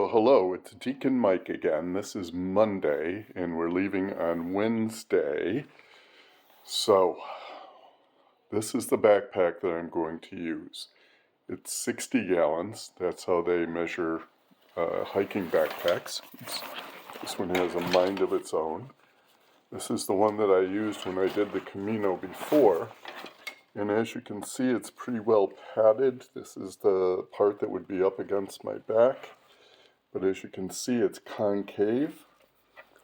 So hello, it's Deacon Mike again. This is Monday and we're leaving on Wednesday. So this is the backpack that I'm going to use. It's 60 gallons. That's how they measure hiking backpacks. This one has a mind of its own. This is the one that I used when I did the Camino before. And as you can see, it's pretty well padded. This is the part that would be up against my back. But as you can see, it's concave.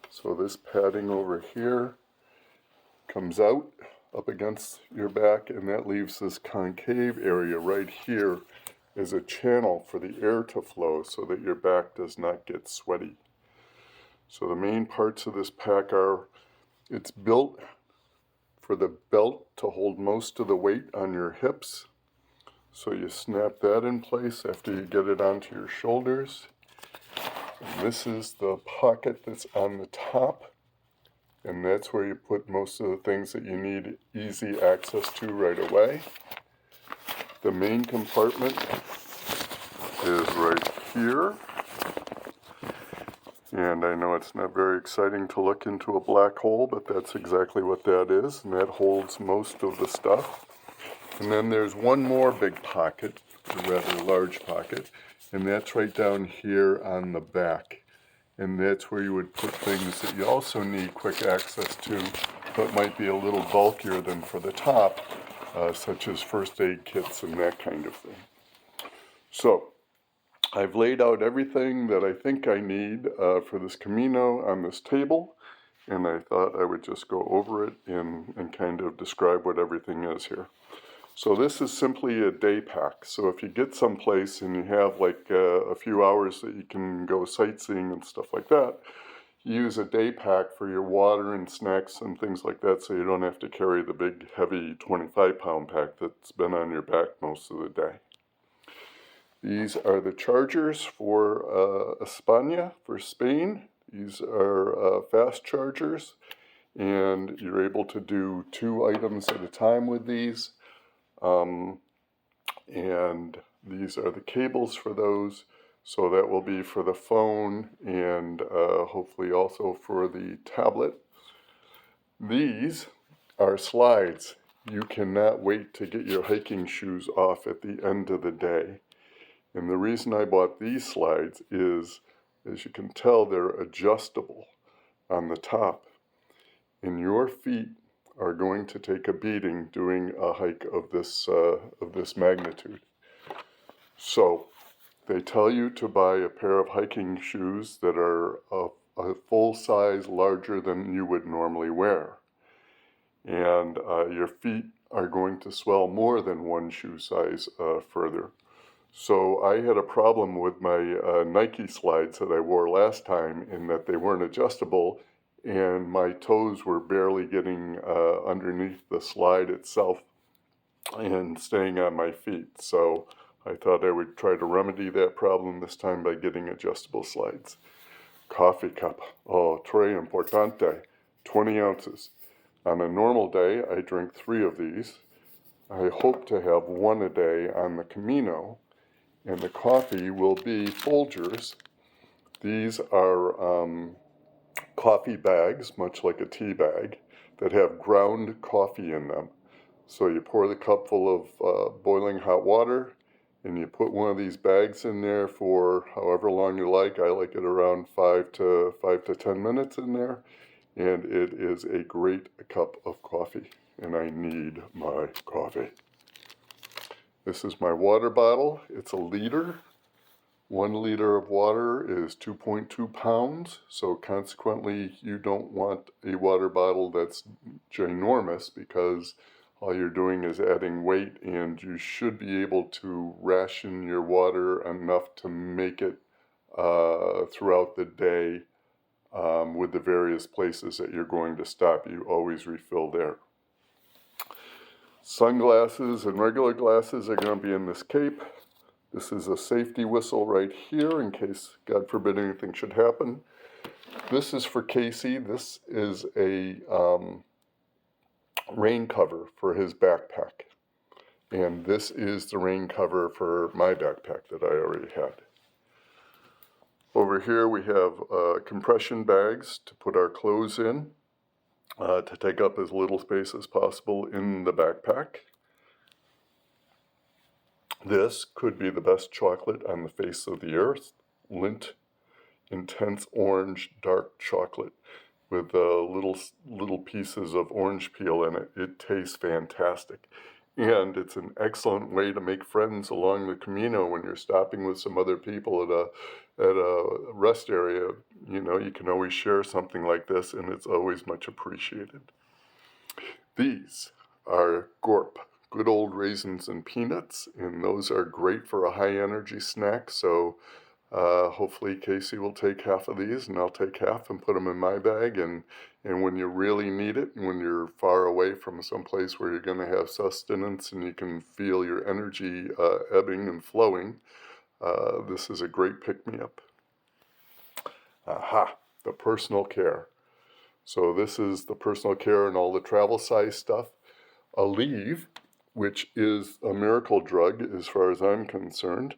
So this padding over here comes out up against your back, and that leaves this concave area right here as a channel for the air to flow so that your back does not get sweaty. So the main parts of this pack are, it's built for the belt to hold most of the weight on your hips. So you snap that in place after you get it onto your shoulders. And this is the pocket that's on the top, and that's where you put most of the things that you need easy access to right away. The main compartment is right here, and I know it's not very exciting to look into a black hole, but that's exactly what that is, and that holds most of the stuff. And then there's one more big pocket, a rather large pocket, and that's right down here on the back. And that's where you would put things that you also need quick access to, but might be a little bulkier than for the top, such as first aid kits and that kind of thing. So, I've laid out everything that I think I need for this Camino on this table, and I thought I would just go over it and kind of describe what everything is here. So this is simply a day pack. So if you get someplace and you have like a few hours that you can go sightseeing and stuff like that, use a day pack for your water and snacks and things like that, so you don't have to carry the big heavy 25-pound pack that's been on your back most of the day. These are the chargers for España, for Spain. These are fast chargers, and you're able to do 2 items at a time with these. And these are the cables for those, so that will be for the phone and hopefully also for the tablet. These are slides. You cannot wait to get your hiking shoes off at the end of the day. And the reason I bought these slides is, as you can tell, they're adjustable on the top. And your feet are going to take a beating doing a hike of this magnitude. So they tell you to buy a pair of hiking shoes that are a full size larger than you would normally wear. And your feet are going to swell more than one shoe size further. So I had a problem with my Nike slides that I wore last time in that they weren't adjustable, and my toes were barely getting underneath the slide itself and staying on my feet. So I thought I would try to remedy that problem this time by getting adjustable slides. Coffee cup. Oh, très importante. 20 ounces. On a normal day, I drink 3 of these. I hope to have 1 a day on the Camino, and the coffee will be Folgers. These are coffee bags, much like a tea bag, that have ground coffee in them. So you pour the cup full of boiling hot water, and you put one of these bags in there for however long you like. I like it around 5 to 10 minutes in there, and it is a great cup of coffee, and I need my coffee. This is my water bottle. It's a liter. 1 liter of water is 2.2 pounds, so consequently you don't want a water bottle that's ginormous, because all you're doing is adding weight, and you should be able to ration your water enough to make it throughout the day with the various places that you're going to stop. You always refill there. Sunglasses and regular glasses are going to be in this cape. This is a safety whistle right here in case, God forbid, anything should happen. This is for Casey. This is a rain cover for his backpack. And this is the rain cover for my backpack that I already had. Over here we have compression bags to put our clothes in, to take up as little space as possible in the backpack. This could be the best chocolate on the face of the earth. Lindt Intense Orange Dark Chocolate with little pieces of orange peel in it. It tastes fantastic. And it's an excellent way to make friends along the Camino when you're stopping with some other people at a rest area. You know, you can always share something like this, and it's always much appreciated. These are Gorp, good old raisins and peanuts, and those are great for a high energy snack. So hopefully Casey will take half of these, and I'll take half and put them in my bag. And when you really need it, when you're far away from some place where you're going to have sustenance and you can feel your energy ebbing and flowing, this is a great pick-me-up. Aha, the personal care. So this is the personal care and all the travel size stuff. Aleve, which is a miracle drug as far as I'm concerned.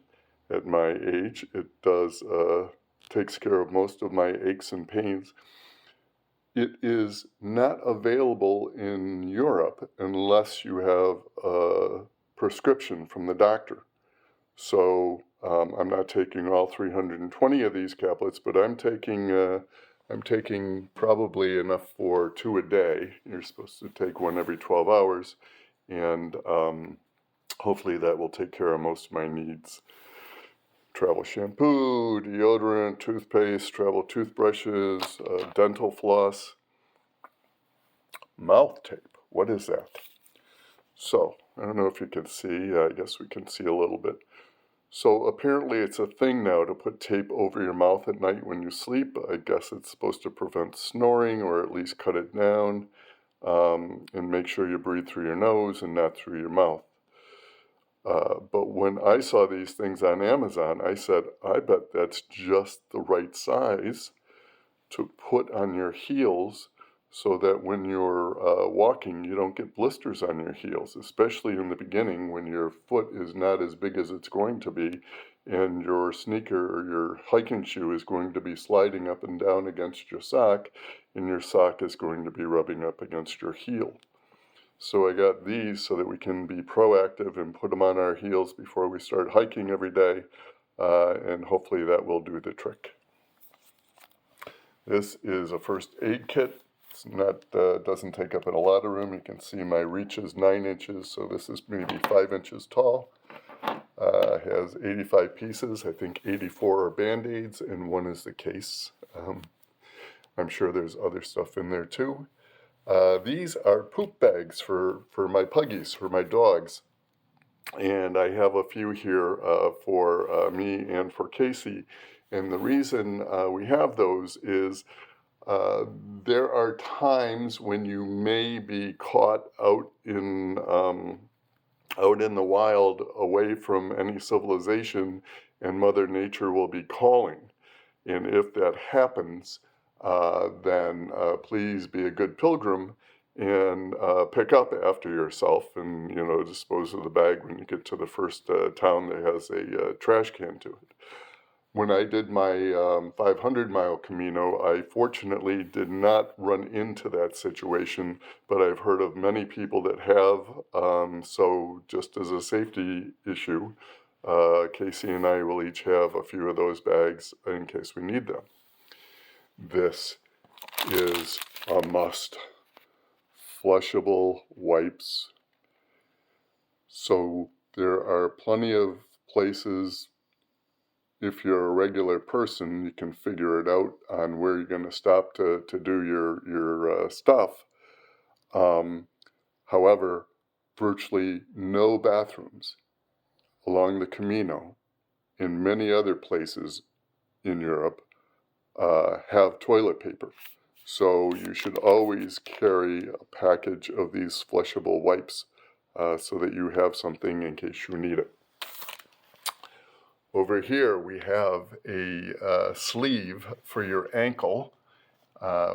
At my age, it takes care of most of my aches and pains. It is not available in Europe unless you have a prescription from the doctor. So I'm not taking all 320 of these caplets, but I'm taking probably enough for 2 a day. You're supposed to take one every 12 hours, and hopefully that will take care of most of my needs. Travel shampoo, deodorant, toothpaste, travel toothbrushes, dental floss, mouth tape. What is that? So, I don't know if you can see. I guess we can see a little bit. So apparently it's a thing now to put tape over your mouth at night when you sleep. I guess it's supposed to prevent snoring, or at least cut it down, and make sure you breathe through your nose and not through your mouth. But when I saw these things on Amazon, I said, I bet that's just the right size to put on your heels so that when you're walking, you don't get blisters on your heels, especially in the beginning when your foot is not as big as it's going to be, and your sneaker or your hiking shoe is going to be sliding up and down against your sock, and your sock is going to be rubbing up against your heel. So I got these so that we can be proactive and put them on our heels before we start hiking every day, and hopefully that will do the trick. This is a first aid kit. It's not doesn't take up a lot of room. You can see my reach is 9 inches, so this is maybe 5 inches tall. Has 85 pieces. I think 84 are Band-Aids, and 1 is the case. I'm sure there's other stuff in there too. These are poop bags for my puggies, for my dogs. And I have a few here for me and for Casey. And the reason we have those is there are times when you may be caught out in the wild, away from any civilization, and Mother Nature will be calling. And if that happens, then please be a good pilgrim and pick up after yourself, and dispose of the bag when you get to the first town that has a trash can to it. When I did my 500-mile Camino, I fortunately did not run into that situation, but I've heard of many people that have. So just as a safety issue, Casey and I will each have a few of those bags in case we need them. This is a must. Flushable wipes. So there are plenty of places. If you're a regular person, you can figure it out on where you're going to stop to do your stuff. However, virtually no bathrooms along the Camino in many other places in Europe have toilet paper. So you should always carry a package of these flushable wipes so that you have something in case you need it. Over here we have a sleeve for your ankle,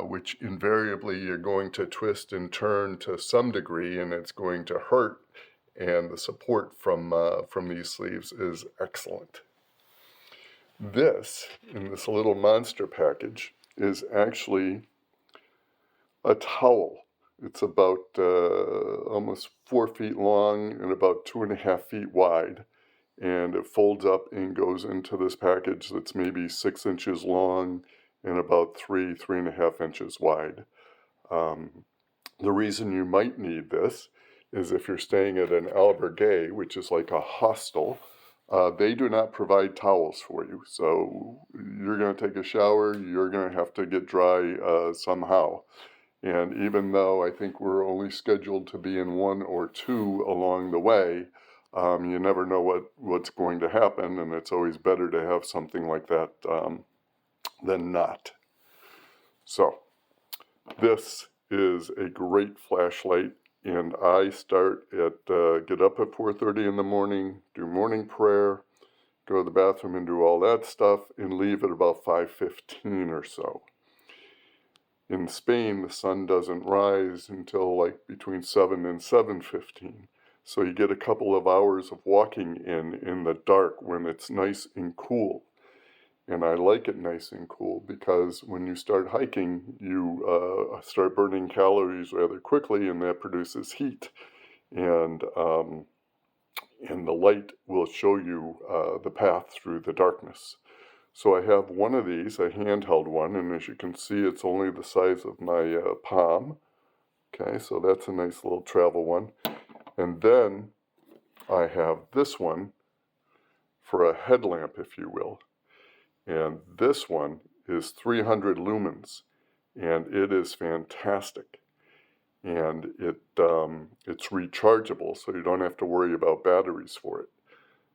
which invariably you're going to twist and turn to some degree, and it's going to hurt, and the support from these sleeves is excellent. This, in this little monster package, is actually a towel. It's about almost 4 feet long and about 2.5 feet wide. And it folds up and goes into this package that's maybe 6 inches long and about 3.5 inches wide. The reason you might need this is if you're staying at an albergue, which is like a hostel. They do not provide towels for you. So you're going to take a shower, you're going to have to get dry somehow. And even though I think we're only scheduled to be in 1 or 2 along the way, you never know what's going to happen, and it's always better to have something like that than not. So this is a great flashlight, and I start at get up at 4:30 in the morning, do morning prayer, go to the bathroom and do all that stuff, and leave at about 5:15 or so. In Spain, the sun doesn't rise until like between 7 and 7:15. So you get a couple of hours of walking in the dark when it's nice and cool. And I like it nice and cool because when you start hiking, you start burning calories rather quickly, and that produces heat. And the light will show you the path through the darkness. So I have one of these, a handheld one, and as you can see, it's only the size of my palm. Okay, so that's a nice little travel one. And then I have this one for a headlamp, if you will. And this one is 300 lumens, and it is fantastic. And it's rechargeable, so you don't have to worry about batteries for it.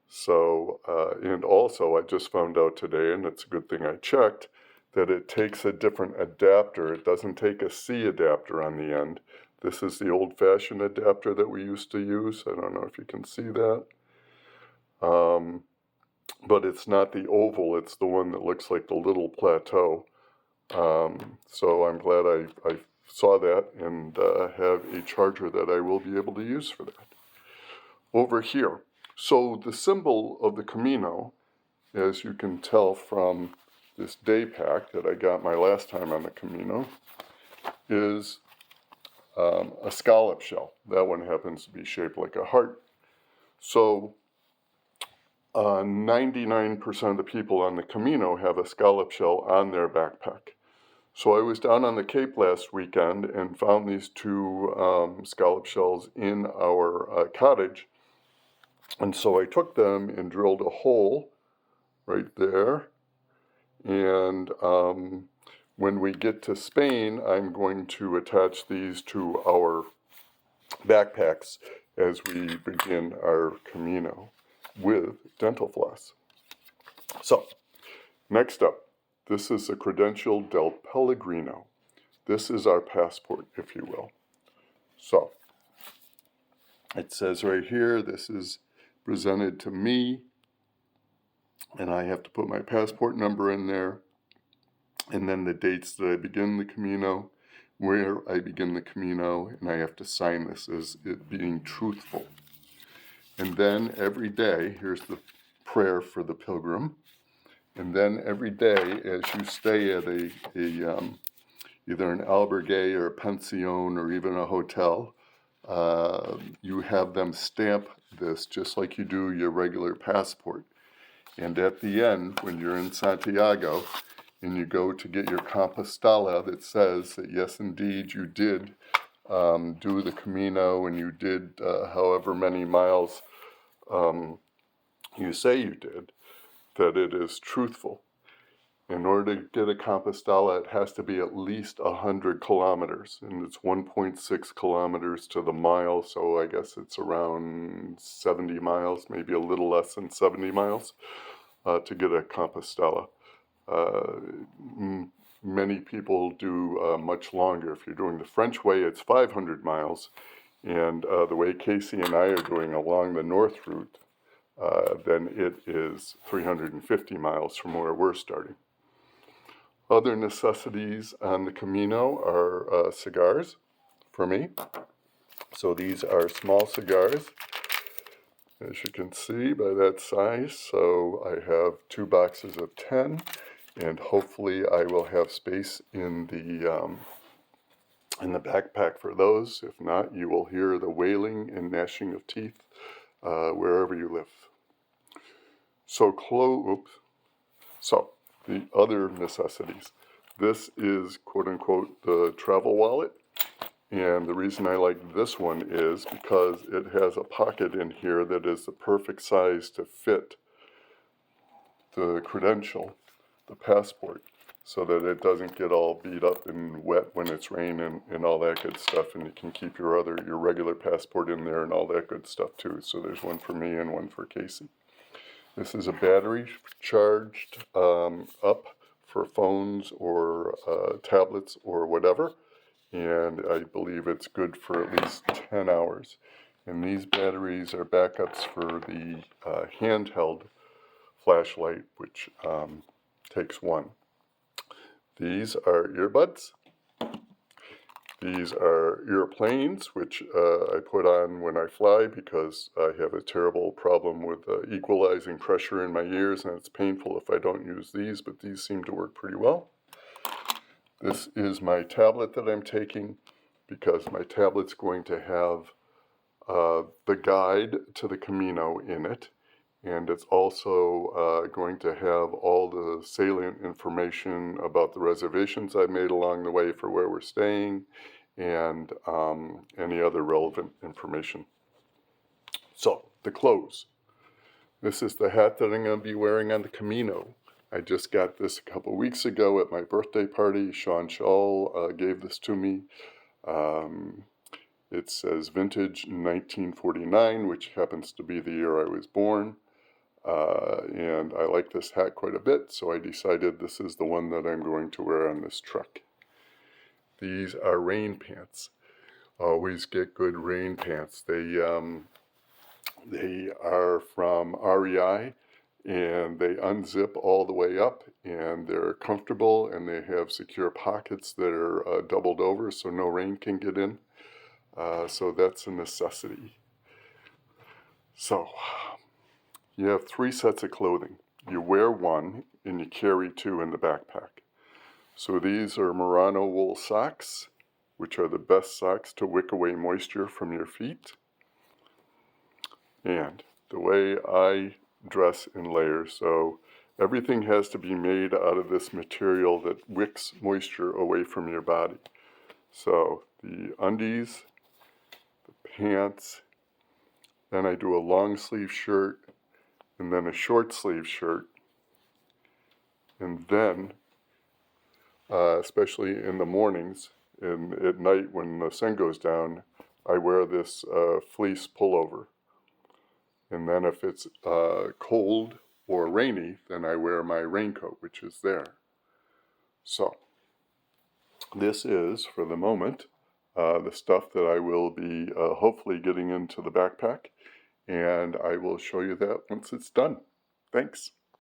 So, and also I just found out today, and it's a good thing I checked, that it takes a different adapter. It doesn't take a C adapter on the end. This is the old-fashioned adapter that we used to use. I don't know if you can see that. But it's not the oval, it's the one that looks like the little plateau. So I'm glad I saw that and have a charger that I will be able to use for that. Over here, so the symbol of the Camino, as you can tell from this day pack that I got my last time on the Camino, is a scallop shell. That one happens to be shaped like a heart. So 99% of the people on the Camino have a scallop shell on their backpack. So I was down on the Cape last weekend and found these 2 scallop shells in our cottage. And so I took them and drilled a hole right there. And when we get to Spain, I'm going to attach these to our backpacks as we begin our Camino with dental floss. So, next up, this is the Credental del Pellegrino. This is our passport, if you will. So, it says right here, this is presented to me, and I have to put my passport number in there, and then the dates that I begin the Camino, where I begin the Camino, and I have to sign this as it being truthful. And then every day, here's the prayer for the pilgrim, and then every day as you stay at either an albergue or a pension or even a hotel, you have them stamp this just like you do your regular passport. And at the end, when you're in Santiago and you go to get your Compostela that says that yes, indeed, you did do the Camino and you did however many miles you say you did, that it is truthful. In order to get a Compostela, it has to be at least 100 kilometers, and it's 1.6 kilometers to the mile, so I guess it's around 70 miles, maybe a little less than 70 miles to get a Compostela. Many people do much longer. If you're doing the French way, it's 500 miles, and the way Casey and I are doing along the north route, then it is 350 miles from where we're starting. Other necessities on the Camino are cigars for me. So these are small cigars. as you can see by that size. So I have 2 boxes of 10, and hopefully I will have space in the backpack for those. If not, you will hear the wailing and gnashing of teeth wherever you live. So So the other necessities. This is quote unquote the travel wallet. And the reason I like this one is because it has a pocket in here that is the perfect size to fit the credential, the passport, so that it doesn't get all beat up and wet when it's raining and all that good stuff. And you can keep your regular passport in there and all that good stuff too. So there's one for me and one for Casey. This is a battery charged up for phones or tablets or whatever. And I believe it's good for at least 10 hours. And these batteries are backups for the handheld flashlight, which takes one. These are earbuds. These are earplanes, which I put on when I fly because I have a terrible problem with equalizing pressure in my ears, and it's painful if I don't use these, but these seem to work pretty well. This is my tablet that I'm taking because my tablet's going to have the guide to the Camino in it, and it's also going to have all the salient information about the reservations I made along the way for where we're staying and any other relevant information. So, the clothes. This is the hat that I'm going to be wearing on the Camino. I just got this a couple weeks ago at my birthday party. Sean Shaw gave this to me. It says vintage 1949, which happens to be the year I was born. And I like this hat quite a bit, so I decided this is the one that I'm going to wear on this trek. These are rain pants. Always get good rain pants. They are from REI, and they unzip all the way up, and they're comfortable, and they have secure pockets that are doubled over so no rain can get in. So that's a necessity. So you have 3 sets of clothing. You wear one, and you carry 2 in the backpack. So these are merino wool socks, which are the best socks to wick away moisture from your feet. And the way I dress in layers, so everything has to be made out of this material that wicks moisture away from your body. So the undies, the pants, then I do a long sleeve shirt, and then a short sleeve shirt, and then especially in the mornings and at night when the sun goes down, I wear this fleece pullover. And then if it's cold or rainy, then I wear my raincoat, which is there. So this is, for the moment, the stuff that I will be hopefully getting into the backpack, and I will show you that once it's done. Thanks.